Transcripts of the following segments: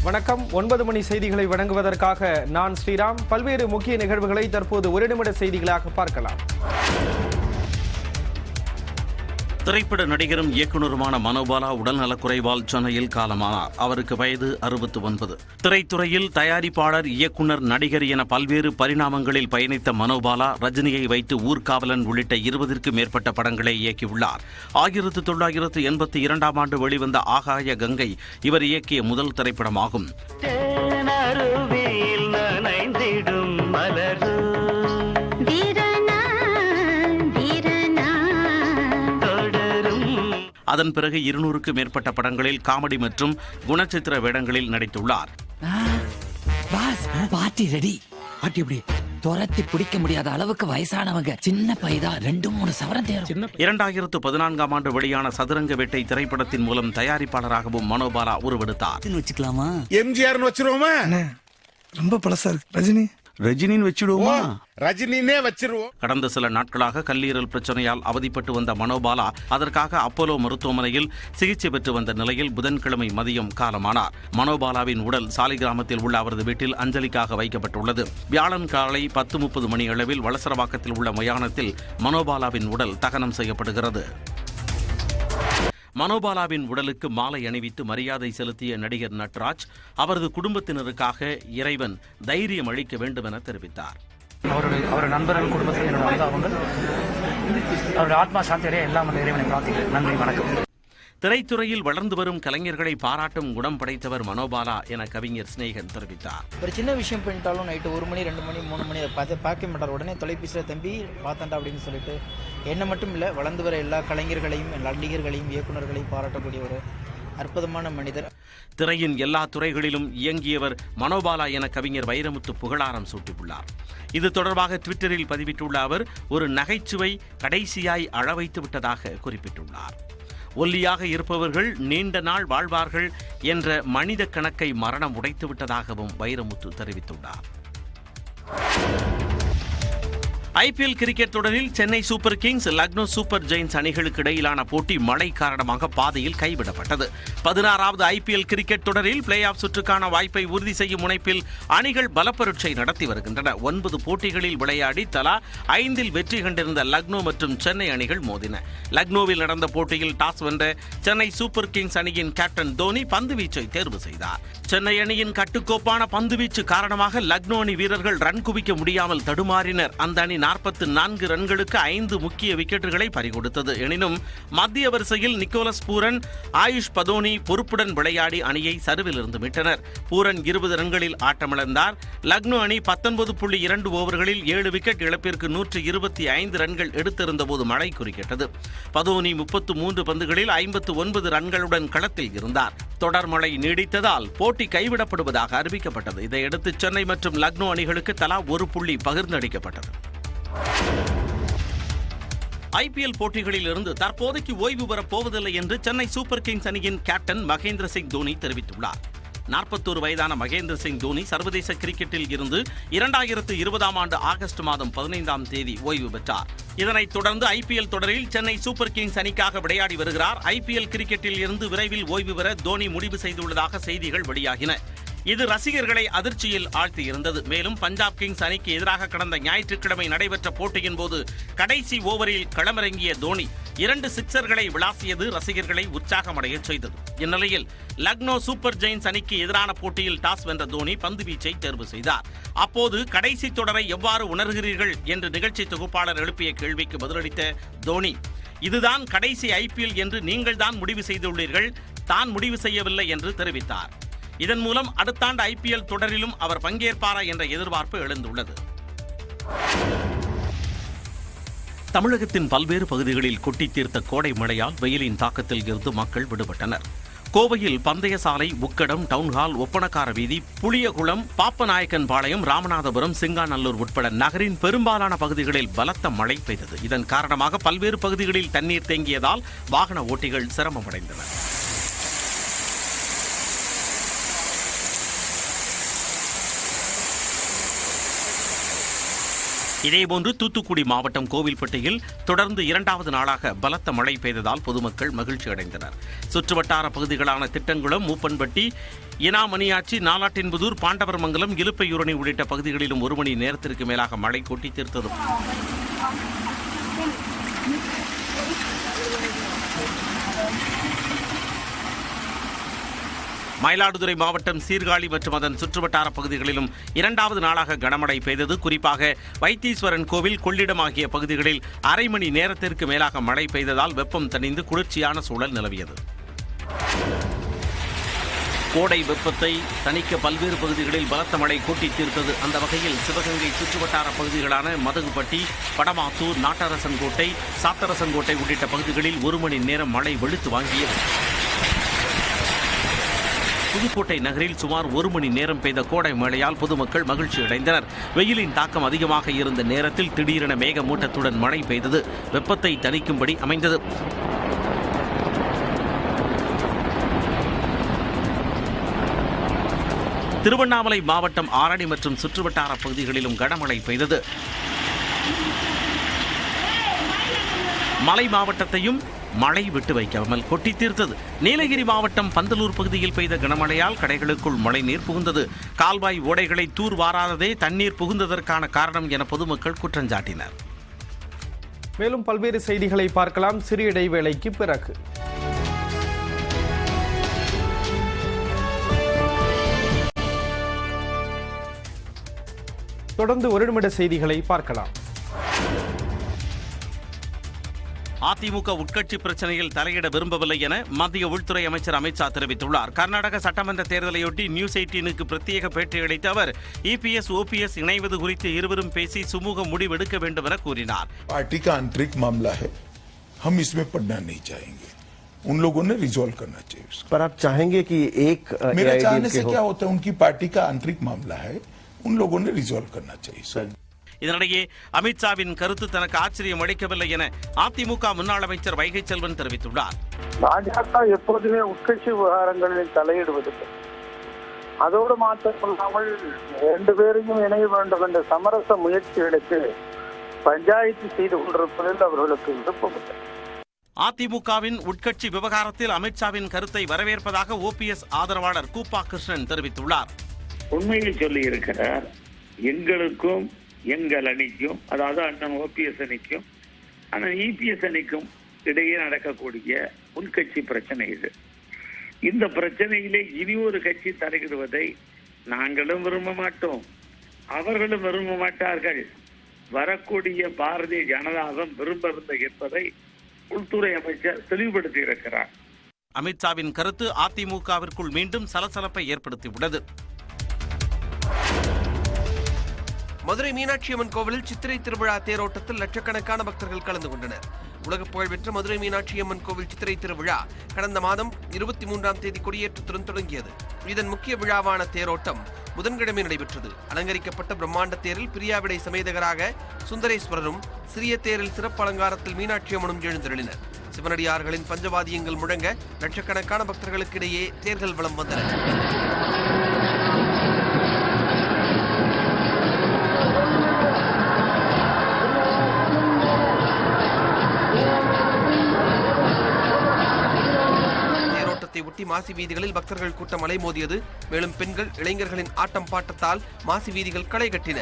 வணக்கம். 9 மணி செய்திகளை வழங்குவதற்காக நான் ஸ்ரீராம். பல்வேறு முக்கிய நிகழ்வுகளை தற்போது ஒரு நிமிட செய்திகளாக பார்க்கலாம். திரைப்பட நடிகரும் இயக்குநருமான மனோபாலா உடல்நலக்குறைவால் சென்னையில் காலமானார். அவருக்கு வயது 69. திரைத்துறையில் தயாரிப்பாளர், இயக்குநர், நடிகர் என பல்வேறு பரிணாமங்களில் பயணித்த மனோபாலா ரஜினியை வைத்து ஊர்காவலன் உள்ளிட்ட 20க்கும் மேற்பட்ட படங்களை இயக்கியுள்ளார். 1982ஆம் ஆண்டு வெளிவந்த ஆகாய கங்கை இவர் இயக்கிய முதல் திரைப்படமாகும். அதன் பிறகு 200க்கும் மேற்பட்ட படங்களில் காமெடி மற்றும் குணச்சித்திர வேடங்களில் நடித்துள்ளார். துரத்தி பிடிக்க முடியாத அளவுக்கு வயசானவங்க, சின்ன பையதா 2-3 சவரம் தேரும். 2014ஆம் ஆண்டு வெளியான சதுரங்க வேட்டை திரைப்படத்தின் மூலம் தயாரிப்பாளராகவும் மனோபாலா உருவெடுத்தார். வச்சுக்கலாமா? எம்ஜிஆர் வச்சிருவோமா? ரொம்ப பழசா இருக்கு. ரஜினின்னு வச்சிடுவோமா? ரஜினினே வச்சிருவோம். கடந்த சில நாட்களாக கல்லீரல் பிரச்சனையால் அவதிப்பட்டு வந்த மனோபாலா அதற்காக அப்போலோ மருத்துவமனையில் சிகிச்சை பெற்று வந்த நிலையில் புதன்கிழமை மதியம் காலமானார். மனோபாலாவின் உடல் சாலிகிராமத்தில் உள்ள அவரது வீட்டில் அஞ்சலிக்காக வைக்கப்பட்டுள்ளது. வியாழன் காலை 10:30 மணி அளவில் வளசரவாக்கத்தில் உள்ள மயானத்தில் மனோபாலாவின் உடல் தகனம் செய்யப்படுகிறது. மனோபாலாவின் உடலுக்கு மாலை அணிவித்து மரியாதை செலுத்திய நடிகர் நட்ராஜ் அவரது குடும்பத்தினருக்காக இறைவன் தைரியம் அளிக்க வேண்டும் என தெரிவித்தார். அவருடைய நண்பர்கள், குடும்பத்தில் என்னோட அனுதாபங்கள், அவருடைய ஆத்மா சாந்தி அடைய எல்லாம் இறைவனை பிரார்த்திக்கிறேன். நன்றி, வணக்கம். திரைத்துறையில் வளர்ந்து வரும் கலைஞர்களை பாராட்டும் குணம் படைத்தவர் மனோபாலா என கவிஞர் ஸ்நேகன் தெரிவித்தார். ஒரு சின்ன விஷயம் பண்ணிட்டாலும் நைட்டு 1 மணி 2 மணி 3 மணி அதை பார்க்க மாட்டார். உடனே தொலைபேசியில் தம்பி பார்த்தாண்டா அப்படின்னு சொல்லிட்டு என்ன மட்டும் இல்லை, வளர்ந்து வர எல்லா கலைஞர்களையும், நடிகர்களையும், இயக்குநர்களையும் பாராட்டக்கூடிய ஒரு அற்புதமான மனிதர். திரையின் எல்லா துறைகளிலும் இயங்கியவர் மனோபாலா என கவிஞர் வைரமுத்து புகழாரம் சூட்டியுள்ளார். இது தொடர்பாக ட்விட்டரில் பதிவிட்டுள்ள அவர், ஒரு நகைச்சுவை கடைசியாய் அழவைத்து விட்டதாக குறிப்பிட்டுள்ளார். ஒல்லியாக இருப்பவர்கள் நீண்ட நாள் வாழ்வார்கள் என்ற மனித கணக்கை மரணம் உடைத்து விட்டதாகவும் வைரமுத்து தெரிவித்துள்ளார். ஐபிஎல் கிரிக்கெட் தொடரில் Chennai Super Kings, Lucknow Super Giants அணிகளுக்கு இடையிலான போட்டி மழை காரணமாக பாதையில் கைவிடப்பட்டது. 16வது ஐபிஎல் கிரிக்கெட் தொடரில் பிளே ஆஃப் சுற்றுக்கான வாய்ப்பை உறுதி செய்யும் முனைப்பில் அணிகள் பலப்பரட்சை நடத்தி வருகின்றன. 9 போட்டிகளில் விளையாடி தலா 5இல் வெற்றி கண்டிருந்த லக்னோ மற்றும் சென்னை அணிகள் மோதின. லக்னோவில் நடந்த போட்டியில் டாஸ் வென்ற சென்னை சூப்பர் கிங்ஸ் அணியின் கேப்டன் தோனி பந்துவீச்சை தேர்வு செய்தார். சென்னை அணியின் கட்டுக்கோப்பான பந்துவீச்சு காரணமாக லக்னோ அணி வீரர்கள் ரன் குவிக்க முடியாமல் தடுமாறினர். அந்த அணி 44 ரன்களுக்கு 5 முக்கிய விக்கெட்டுகளை பறிகொடுத்தது. எனினும் மத்திய வரிசையில் நிக்கோலஸ் பூரன், ஆயுஷ் பதோனி பொறுப்புடன் விளையாடி அணியை சரிவிலிருந்து மீட்டனர். பூரன் 20 ரன்களில் ஆட்டமிழந்தார். லக்னோ அணி 19.2 ஓவர்களில் 7 விக்கெட் இழப்பிற்கு 125 ரன்கள் எடுத்திருந்த போது மழை குறுக்கிட்டது. பதோனி 33 பந்துகளில் 59 ரன்களுடன் களத்தில் இருந்தார். தொடர் மழை நீடித்ததால் போட்டி கைவிடப்படுவதாக அறிவிக்கப்பட்டது. இதையடுத்து சென்னை மற்றும் லக்னோ அணிகளுக்கு தலா 1 புள்ளி பகிர்ந்தளிக்கப்பட்டது. ஐபிஎல் போட்டிகளில் இருந்து தற்போதைக்கு ஓய்வு பெறப் போவதில்லை என்று சென்னை சூப்பர் கிங்ஸ் அணியின் கேப்டன் மகேந்திர சிங் தோனி தெரிவித்துள்ளார். 41 வயதான மகேந்திர சிங் தோனி சர்வதேச கிரிக்கெட்டில் இருந்து 2020ஆம் ஆண்டு ஆகஸ்ட் மாதம் 15ஆம் தேதி ஓய்வு பெற்றார். இதனைத் தொடர்ந்து ஐபிஎல் தொடரில் சென்னை சூப்பர் கிங்ஸ் அணிக்காக விளையாடி வருகிறார். ஐபிஎல் கிரிக்கெட்டில் இருந்து விரைவில் ஓய்வு பெற தோனி முடிவு செய்துள்ளதாக செய்திகள் வெளியாகின. இது ரசிகர்களை அதிர்ச்சியில் ஆழ்த்தியிருந்தது. மேலும் பஞ்சாப் கிங்ஸ் அணிக்கு எதிராக கடந்த ஞாயிற்றுக்கிழமை நடைபெற்ற போட்டியின் போது கடைசி ஓவரில் களமிறங்கிய தோனி 2 சிக்சர்களை விளாசியது ரசிகர்களை உற்சாகமடைய செய்தது. இந்நிலையில் லக்னோ சூப்பர் ஜெயின்ஸ் அணிக்கு எதிரான போட்டியில் டாஸ் வென்ற தோனி பந்து வீச்சை தேர்வு செய்தார். அப்போது கடைசி தொடரை எவ்வாறு உணர்கிறீர்கள் என்று நிகழ்ச்சி தொகுப்பாளர் எழுப்பிய கேள்விக்கு பதிலளித்த தோனி, இதுதான் கடைசி ஐபிஎல் என்று நீங்கள் தான் முடிவு செய்துள்ளீர்கள், தான் முடிவு செய்யவில்லை என்று தெரிவித்தார். இதன் மூலம் அடுத்த ஆண்டு ஐபிஎல் தொடரிலும் அவர் பங்கேற்பாரா என்ற எதிர்பார்ப்பு எழுந்துள்ளது. தமிழகத்தின் பல்வேறு பகுதிகளில் கொட்டி தீர்த்த கோடை மழையால் வெயிலின் தாக்கத்தில் இருந்து மக்கள் விடுபட்டனர். கோவையில் பந்தய சாலை, உக்கடம், டவுன்ஹால், ஒப்பனக்கார வீதி, புளியகுளம், பாப்பநாயக்கன்பாளையம், ராமநாதபுரம், சிங்காநல்லூர் உட்பட நகரின் பெரும்பாலான பகுதிகளில் பலத்த மழை பெய்தது. இதன் காரணமாக பல்வேறு பகுதிகளில் தண்ணீர் தேங்கியதால் வாகன ஓட்டிகள் சிரமமடைந்தனர். இதேபோன்று தூத்துக்குடி மாவட்டம் கோவில்பட்டியில் தொடர்ந்து 2வது நாளாக பலத்த மழை பெய்ததால் பொதுமக்கள் மகிழ்ச்சி அடைந்தனர். சுற்றுவட்டார பகுதிகளான திட்டங்குளம், மூப்பன்பட்டி, இனாமணியாச்சி, நாலாட்டின்புதூர், பாண்டவர்மங்கலம், இலுப்பையூரணி உள்ளிட்ட பகுதிகளிலும் 1 மணி நேரத்திற்கு மேலாக மழை கொட்டி தீர்த்தது. மயிலாடுதுறை மாவட்டம் சீர்காழி மற்றும் அதன் சுற்றுவட்டார பகுதிகளிலும் 2வது நாளாக கனமழை பெய்தது. குறிப்பாக வைத்தீஸ்வரன் கோவில், கொள்ளிடம் ஆகிய பகுதிகளில் அரை மணி நேரத்திற்கு மேலாக மழை பெய்ததால் வெப்பம் தணிந்து குளிர்ச்சியான சூழல் நிலவியது. கோடை வெப்பத்தை தணிக்க பல்வேறு பகுதிகளில் பலத்த மழை கொட்டி தீர்த்தது. அந்த வகையில் சிவகங்கை சுற்றுவட்டார பகுதிகளான மதகுப்பட்டி, படமாத்தூர், நாட்டரசன்கோட்டை, சாத்தரசன்கோட்டை உள்ளிட்ட பகுதிகளில் 1 மணி நேரம் மழை வெளுத்து வாங்கியது. புதுக்கோட்டை நகரில் சுமார் 1 மணி நேரம் பெய்த கோடை மழையால் பொதுமக்கள் மகிழ்ச்சி அடைந்தனர். வெயிலின் தாக்கம் அதிகமாக இருந்த நேரத்தில் திடீரென மேகமூட்டத்துடன் மழை பெய்தது வெப்பத்தை தணிக்கும்படி அமைந்தது. திருவண்ணாமலை மாவட்டம் ஆரணி மற்றும் சுற்றுவட்டார பகுதிகளிலும் கனமழை பெய்தது. மலை மாவட்டத்தையும் மழை விட்டு வைக்காமல் கொட்டி தீர்த்தது. நீலகிரி மாவட்டம் பந்தலூர் பகுதியில் பெய்த கனமழையால் கடைகளுக்குள் மழைநீர் புகுந்தது. கால்வாய் ஓடைகளை தூர் வாராததே தண்ணீர் புகுந்ததற்கான காரணம் என பொதுமக்கள் குற்றஞ்சாட்டினர். மேலும் பல்வேறு செய்திகளை பார்க்கலாம் சிறிய இடைவேளைக்கு பிறகு. தொடர்ந்து 1 நிமிட செய்திகளை பார்க்கலாம். அதிமுக உட்கட்சி பிரச்சனையில் தலையிட விரும்பவில்லை என மத்திய உள்துறை அமைச்சர் அமித் ஷா தெரிவித்துள்ளார். கர்நாடக சட்டமன்ற தேர்தலையொட்டி நியூஸ் 18க்கு பிரத்யேக பேட்டியளித்த அவர் EPS, OPS இணைவது குறித்து இருவரும் பேசி சுமூக முடிவெடுக்க வேண்டும் என கூறினார். पार्टी का आंतरिक मामला है, हम इसमें पढ़ना नहीं चाहेंगे. उन लोगों ने रिजॉल्व करना चाहिए. पर आप चाहेंगे कि एक मेरे चाहने से क्या होता है, उनकी पार्टी का आंतरिक मामला है, उन लोगों ने रिजॉल्व करना चाहिए. இதனிடையே அமித்ஷாவின் கருத்து தனக்கு ஆச்சரியம் அளிக்கவில்லை என அதிமுக முன்னாள் அமைச்சர் வைகை செல்வன் தெரிவித்துள்ளார். பாஜக எப்போதுமே உட்கட்சி விவகாரங்களில் தலையிடுவதில்லை. அதோடு மாற்றமில்லாமல் 2 பேரையும் இணைய வேண்டும் என்ற சமரச முயற்சிகளுக்கு பஞ்சாயத்து செய்து கொண்டிருப்பதில் அவர்களுக்கு விருப்பமில்லை. அதிமுகவின் உட்கட்சி விவகாரத்தில் அமித்ஷாவின் கருத்தை வரவேற்பதாக OPS ஆதரவாளர் கூப்பா கிருஷ்ணன் தெரிவித்துள்ளார். உண்மையை சொல்லி இருக்கிறார். எங்களுக்கும் எங்கள் அணிக்கும், அதாவது அண்ணன் OPS அணிக்கும் அண்ணன் EPS அணிக்கும் இடையே நடக்கக்கூடிய உள்கட்சி பிரச்சனை இது. இந்த பிரச்சனையிலே இனி ஒரு கட்சி தலையிடுவதை நாங்களும் விரும்ப மாட்டோம், அவர்களும் விரும்ப மாட்டார்கள். வரக்கூடிய பாரதிய ஜனதாவும் விரும்பவில்லை என்பதை உள்துறை அமைச்சர் தெளிவுபடுத்தி இருக்கிறார். அமித்ஷாவின் கருத்து அதிமுகவிற்குள் மீண்டும் சலசலப்பை ஏற்படுத்தியுள்ளது. மதுரை மீனாட்சி அம்மன் கோவிலில் சித்திரை திருவிழா தேரோட்டத்தில் லட்சக்கணக்கான பக்தர்கள் கலந்து கொண்டனர். உலக புகழ்பெற்ற மதுரை மீனாட்சி அம்மன் கோவில் சித்திரை திருவிழா கடந்த மாதம் 23ஆம் தேதி கொடியேற்றத்துடன் தொடங்கியது. இதன் முக்கிய விழாவான தேரோட்டம் புதன்கிழமை நடைபெற்றது. அலங்கரிக்கப்பட்ட பிரம்மாண்ட தேரில் பிரியாவிடை சமேதகராக சுந்தரேஸ்வரரும், சிறிய தேரில் சிறப்பு அலங்காரத்தில் மீனாட்சி அம்மனும் எழுந்தருளினர். சிவனடியார்களின் பஞ்சவாதியங்கள் முழங்க லட்சக்கணக்கான பக்தர்களுக்கு இடையே தேர்கள் வலம் வந்தன. ஒட்டி மாசி வீதிகளில் பக்தர்கள் கூட்டம் அலைமோதியது. மேலும் பெண்கள், இளைஞர்களின் ஆட்டம் பாட்டத்தால் மாசி வீதிகள் களை கட்டின.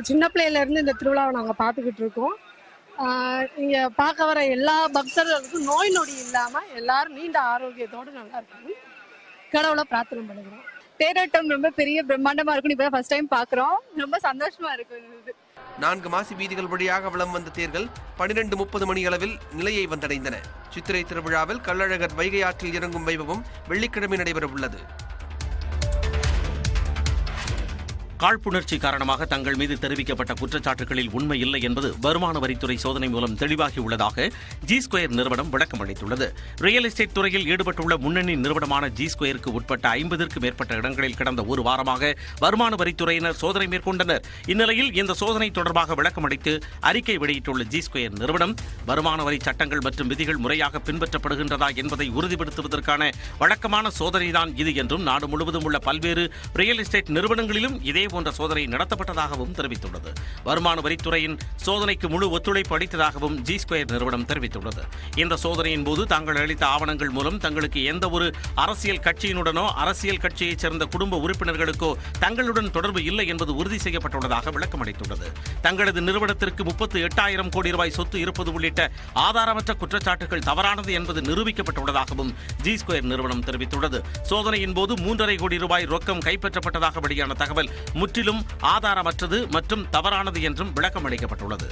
சின்ன பிள்ளையில இருந்து இந்த திருவிழாவை நாங்க பாத்துக்கிட்டு இருக்கோம். இங்க பார்க்க வர எல்லா பக்தர்களுக்கும் நோய் நொடி இல்லாம எல்லாரும் நீண்ட ஆரோக்கியத்தோடு நல்லா இருக்கணும் கடவுளை பிரார்த்தனை பண்ணுகிறோம். தேரோட்டம் ரொம்ப பெரிய பிரம்மாண்டமா இருக்கும். இப்ப ஃபர்ஸ்ட் டைம் பாக்குறோம். ரொம்ப சந்தோஷமா இருக்கு. 4 மாசி வீதிகள் வழியாக வலம் வந்த தேர்கள் 12:30 மணி அளவில் நிலையை வந்தடைந்தன. சித்திரை திருவிழாவில் கள்ளழகர் வைகை ஆற்றில் இறங்கும் வைபவம் வெள்ளிக்கிழமை நடைபெற உள்ளது. காழ்ப்புணர்ச்சி காரணமாக தங்கள் மீது தெரிவிக்கப்பட்ட குற்றச்சாட்டுகளில் உண்மை இல்லை என்பது வருமான வரித்துறை சோதனை மூலம் தெளிவாகியுள்ளதாக ஜி ஸ்கொயர் நிறுவனம் விளக்கம் அளித்துள்ளது. ரியல் எஸ்டேட் துறையில் ஈடுபட்டுள்ள முன்னணி நிறுவனமான ஜி ஸ்கொயருக்கு உட்பட்ட 50க்கும் மேற்பட்ட இடங்களில் கடந்த ஒரு வாரமாக வருமான வரித்துறையினர் சோதனை மேற்கொண்டனர். இந்நிலையில் இந்த சோதனை தொடர்பாக விளக்கம் அளித்து அறிக்கை வெளியிட்டுள்ள ஜி ஸ்கொயர் நிறுவனம் வருமான வரி சட்டங்கள் மற்றும் விதிகள் முறையாக பின்பற்றப்படுகின்றதா என்பதை உறுதிப்படுத்துவதற்கான வழக்கமான சோதனைதான் இது என்றும் நாடு முழுவதும் உள்ள பல்வேறு ரியல் எஸ்டேட் நிறுவனங்களிலும் இதே போன்ற சோதனை நடத்தப்பட்டதாகவும் தெரிவித்துள்ளது. வருமான வரித்துறையின் சோதனைக்கு முழு ஒத்துழைப்பு அளித்ததாகவும் ஜி ஸ்கொயர் நிறுவனம் தெரிவித்துள்ளது. இந்த சோதனையின் போது தாங்கள் அளித்த ஆவணங்கள் மூலம் தங்களுக்கு எந்த ஒரு அரசியல் கட்சியினுடனோ அரசியல் கட்சியைச் சேர்ந்த குடும்ப உறுப்பினர்களுக்கோ தங்களுடன் தொடர்பு இல்லை என்பது உறுதி செய்யப்பட்டுள்ளதாக விளக்கம் அளித்துள்ளது. தங்களது நிறுவனத்திற்கு 38,000 கோடி ரூபாய் சொத்து இருப்பது உள்ளிட்ட ஆதாரமற்ற குற்றச்சாட்டுகள் தவறானது என்பது நிரூபிக்கப்பட்டுள்ளதாகவும் ஜி ஸ்கொயர் நிறுவனம் தெரிவித்துள்ளது. சோதனையின் போது 3.5 கோடி ரூபாய் ரொக்கம் கைப்பற்றப்பட்டதாக வெளியான தகவல் முற்றிலும் ஆதாரமற்றது மற்றும் தவறானது என்றும் விளக்கம் அளிக்கப்பட்டுள்ளது.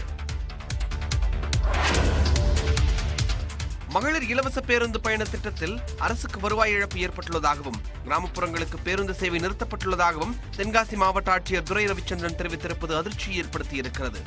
மகளிர் இலவச பேருந்து பயண திட்டத்தில் அரசுக்கு வருவாய் இழப்பு ஏற்பட்டுள்ளதாகவும் கிராமப்புறங்களுக்கு பேருந்து சேவை நிறுத்தப்பட்டுள்ளதாகவும் தென்காசி மாவட்ட ஆட்சியர் துரை ரவிச்சந்திரன் தெரிவித்திருப்பது அதிர்ச்சியை ஏற்படுத்தியிருக்கிறது.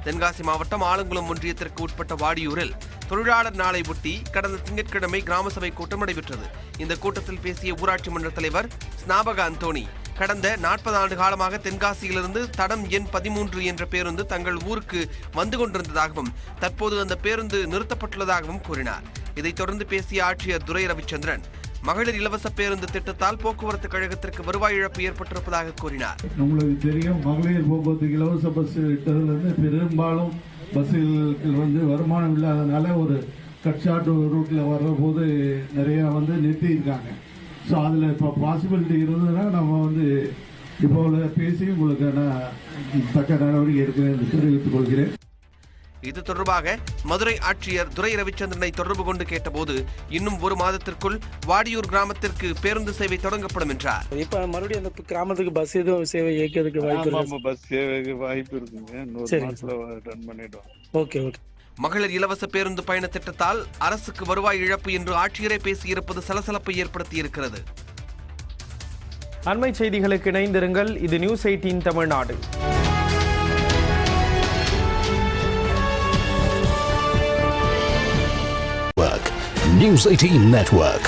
தென்காசி மாவட்டம் ஆலங்குளம் ஒன்றியத்திற்கு உட்பட்ட வாடியூரில் தொழிலாளர் நாளை ஒட்டி கடந்த திங்கட்கிழமை கிராம சபை கூட்டம் நடைபெற்றது. இந்த கூட்டத்தில் பேசிய ஊராட்சி மன்ற தலைவர் ஸ்நாபக அந்தோணி கடந்த 40 ஆண்டு காலமாக தென்காசியிலிருந்து தடம் எண் 13 என்ற பேருந்து தங்கள் ஊருக்கு வந்து கொண்டிருந்ததாகவும் தற்போது அந்த பேருந்து நிறுத்தப்பட்டுள்ளதாகவும் கூறினார். இதைத் தொடர்ந்து பேசிய ஆட்சியர் துரை ரவிச்சந்திரன் மகளிர் இலவச பேருந்து திட்டத்தால் போக்குவரத்து கழகத்திற்கு வருவாய் இழப்பு ஏற்பட்டிருப்பதாக கூறினார். உங்களுக்கு தெரியும், மகளிர் போக்குவரத்து இலவச பஸ் விட்டதிலிருந்து பெரும்பாலும் பஸ்ஸுகள் வருமானம் இல்லாதனால ஒரு கட்சாட்டு ரூட்ல வர்ற போது நிறைய நிறுத்தி இருக்காங்க. ஸோ அதில் இப்போ பாசிபிலிட்டி இருந்ததுன்னா நம்ம இப்போ பேசி உங்களுக்கு நான் தக்க நடவடிக்கை எடுக்கிறேன் என்று தெரிவித்துக் கொள்கிறேன். இது தொடர்பாக மதுரை ஆட்சியர் துரை ரவிச்சந்திரனை தொடர்பு கொண்டு கேட்டபோது இன்னும் ஒரு மாதத்திற்குள் வாடியூர் கிராமத்திற்கு பேருந்து சேவை தொடங்கப்படும் என்றார். இப்ப மறுபடியும் அந்த கிராமத்துக்கு பஸ் எதுவும் சேவை இயக்கிறதுக்கு பஸ் சேவைக்கு வாய்ப்பு இருக்குங்க. Okay okay. மகளிர் இலவச பேருந்து பயண திட்டத்தால் அரசுக்கு வருவாய் இழப்பு என்று ஆட்சியரே பேசியிருப்பது சலசலப்பை ஏற்படுத்தியிருக்கிறது. அண்மை செய்திகளுக்கு இணைந்திருங்கள். இது நியூஸ் 18 தமிழ்நாடு. News 18 Network.